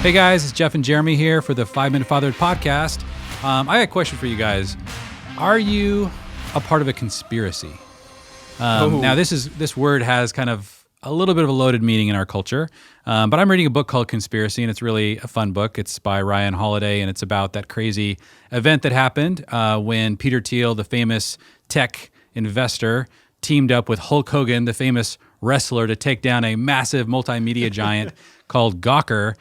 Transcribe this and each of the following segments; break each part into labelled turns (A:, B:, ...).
A: Hey guys, it's Jeff and Jeremy here for the 5-Minute Fatherhood podcast. I got a question for you guys. Are you a part of a conspiracy? Now this word has kind of a little bit of a loaded meaning in our culture, but I'm reading a book called Conspiracy, and it's really a fun book. It's by Ryan Holiday, and it's about that crazy event that happened when Peter Thiel, the famous tech investor, teamed up with Hulk Hogan, the famous wrestler, to take down a massive multimedia giant called Gawker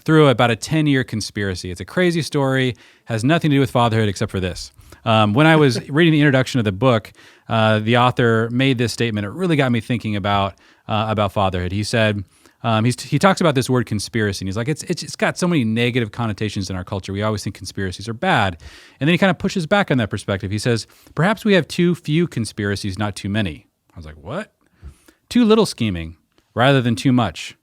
A: through about a 10-year conspiracy. It's a crazy story, has nothing to do with fatherhood except for this. When I was reading the introduction of the book, the author made this statement. It really got me thinking about fatherhood. He said, he talks about this word conspiracy, and he's like, it's got so many negative connotations in our culture. We always think conspiracies are bad. And then he kind of pushes back on that perspective. He says, perhaps we have too few conspiracies, not too many. I was like, what? Too little scheming rather than too much.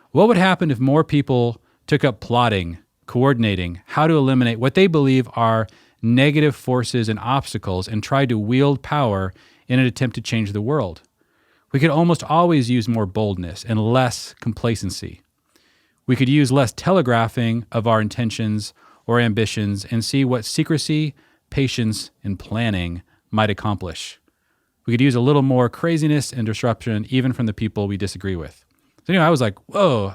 A: What would happen if more people took up plotting, coordinating, how to eliminate what they believe are negative forces and obstacles and tried to wield power in an attempt to change the world? We could almost always use more boldness and less complacency. We could use less telegraphing of our intentions or ambitions and see what secrecy, patience, and planning might accomplish. We could use a little more craziness and disruption even from the people we disagree with. So anyway, I was like, whoa,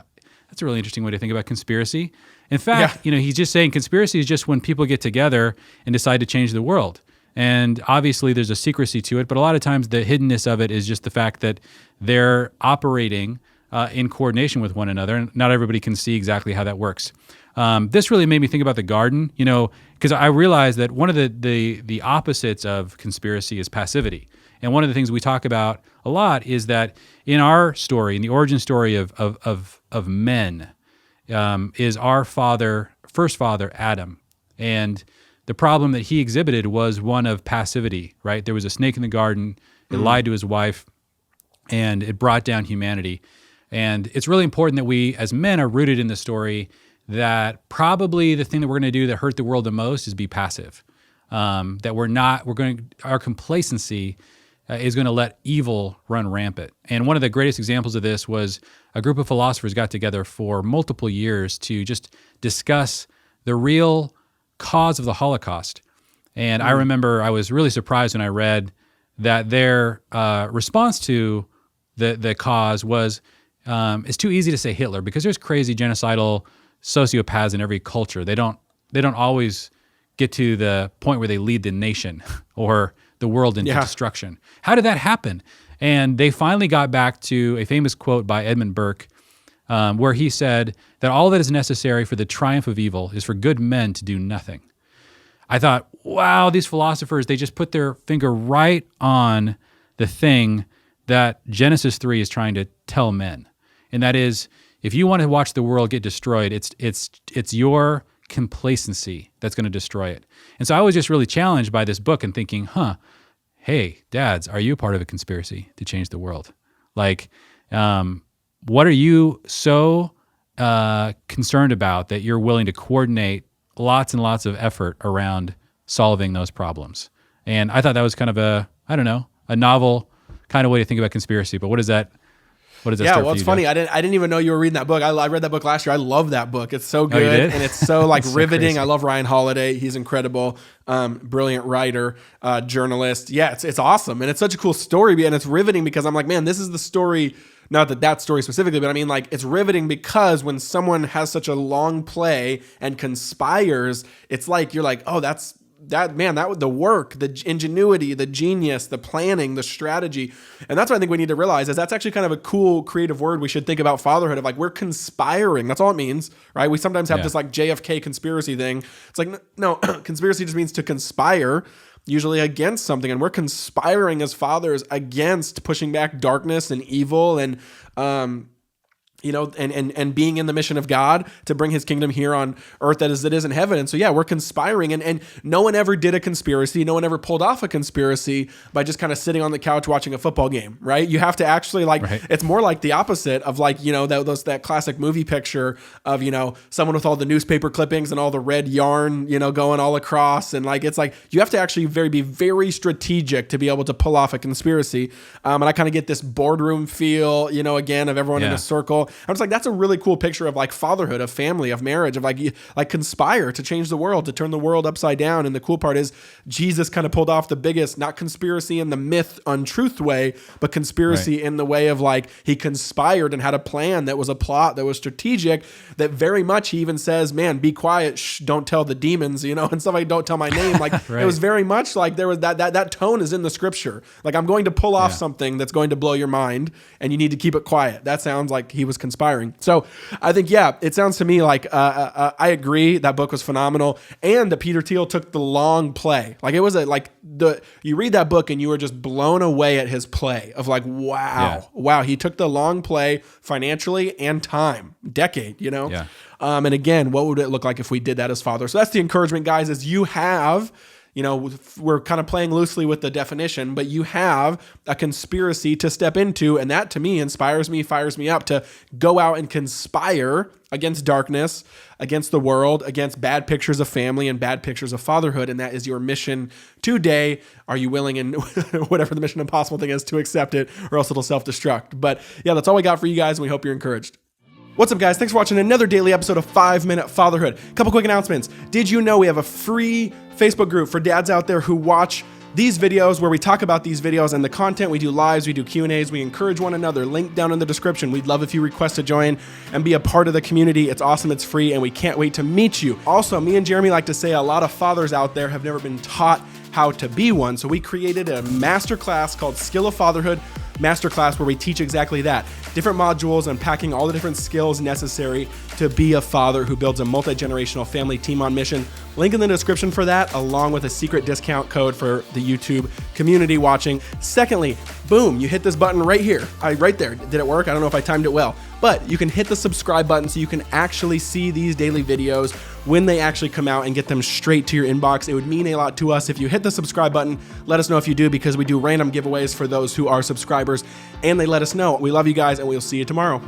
A: that's a really interesting way to think about conspiracy. In fact, he's just saying conspiracy is just when people get together and decide to change the world. And obviously there's a secrecy to it, but a lot of times the hiddenness of it is just the fact that they're operating in coordination with one another, and not everybody can see exactly how that works. This really made me think about the garden, because I realized that one of the opposites of conspiracy is passivity. And one of the things we talk about a lot is that in our story, in the origin story of men, is our first father, Adam. And the problem that he exhibited was one of passivity, right? There was a snake in the garden, it lied to his wife, and it brought down humanity. And it's really important that we as men are rooted in the story that probably the thing that we're going to do that hurt the world the most is be passive. Our complacency is going to let evil run rampant. And one of the greatest examples of this was a group of philosophers got together for multiple years to just discuss the real cause of the Holocaust. And I remember I was really surprised when I read that their response to the cause was, it's too easy to say Hitler because there's crazy genocidal sociopaths in every culture. They don't always get to the point where they lead the nation or the world into destruction. How did that happen? And they finally got back to a famous quote by Edmund Burke, where he said that all that is necessary for the triumph of evil is for good men to do nothing. I thought, wow, these philosophers, they just put their finger right on the thing that Genesis 3 is trying to tell men. And that is, if you want to watch the world get destroyed, it's your complacency that's going to destroy it. And so I was just really challenged by this book and thinking, hey, dads, are you part of a conspiracy to change the world? Like, what are you so concerned about that you're willing to coordinate lots and lots of effort around solving those problems? And I thought that was kind of a novel kind of way to think about conspiracy. But what does that
B: Yeah, well, it's funny. I didn't even know you were reading that book. I read that book last year. I love that book. It's so good.
A: Oh, you did?
B: And it's so
A: It's so
B: riveting.
A: crazy.
B: I love Ryan Holiday. He's incredible. Brilliant writer, journalist. Yeah, it's awesome. And it's such a cool story. And it's riveting because I'm like, man, this is the story. Not that story specifically, but I mean, like, it's riveting because when someone has such a long play and conspires, it's like, you're like, oh, the work, the ingenuity, the genius, the planning, the strategy. And that's what I think we need to realize is that's actually kind of a cool creative word we should think about fatherhood of, like, we're conspiring. That's all it means, right? We sometimes have this like JFK conspiracy thing. It's like, no, conspiracy just means to conspire, usually against something. And we're conspiring as fathers against pushing back darkness and evil and, and being in the mission of God to bring his kingdom here on earth as it is in heaven. And so, yeah, we're conspiring and no one ever did a conspiracy. No one ever pulled off a conspiracy by just kind of sitting on the couch watching a football game, right? You have to actually It's more like the opposite of that classic movie picture of, someone with all the newspaper clippings and all the red yarn, going all across. And it's like, you have to actually be very strategic to be able to pull off a conspiracy. And I kind of get this boardroom feel, again, of everyone in a circle. I'm just like, that's a really cool picture of like fatherhood, of family, of marriage, of like conspire to change the world, to turn the world upside down. And the cool part is Jesus kind of pulled off the biggest, not conspiracy in the myth untruth way, but conspiracy in the way of like, he conspired and had a plan that was a plot that was strategic, that very much he even says, man, be quiet, shh, don't tell the demons, and stuff like, don't tell my name. Like It was very much like there was that tone is in the scripture. Like, I'm going to pull off something that's going to blow your mind and you need to keep it quiet. That sounds like he was conspiring. So I think, it sounds to me like I agree that book was phenomenal, and that Peter Thiel took the long play. Like, it was you read that book and you were just blown away at his play of like, wow, he took the long play financially and time, decade, and again, what would it look like if we did that as fathers? So that's the encouragement, guys, is you have, we're kind of playing loosely with the definition, but you have a conspiracy to step into. And that to me inspires me, fires me up to go out and conspire against darkness, against the world, against bad pictures of family and bad pictures of fatherhood. And that is your mission today. Are you willing, and whatever the Mission Impossible thing is, to accept it, or else it'll self-destruct? But that's all we got for you guys. And we hope you're encouraged. What's up, guys? Thanks for watching another daily episode of 5-Minute Fatherhood. Couple quick announcements. Did you know we have a free Facebook group for dads out there who watch these videos, where we talk about these videos and the content? We do lives, we do Q&As, we encourage one another. Link down in the description. We'd love if you request to join and be a part of the community. It's awesome, it's free, and we can't wait to meet you. Also, me and Jeremy like to say a lot of fathers out there have never been taught how to be one. So we created a masterclass called Skill of Fatherhood Masterclass, where we teach exactly that. Different modules unpacking all the different skills necessary to be a father who builds a multi-generational family team on mission. Link in the description for that, along with a secret discount code for the YouTube community watching. Secondly, boom, you hit this button right here. Right there. Did it work? I don't know if I timed it well, but you can hit the subscribe button so you can actually see these daily videos when they actually come out and get them straight to your inbox. It would mean a lot to us if you hit the subscribe button. Let us know if you do, because we do random giveaways for those who are subscribers, and they let us know. We love you guys, and we'll see you tomorrow.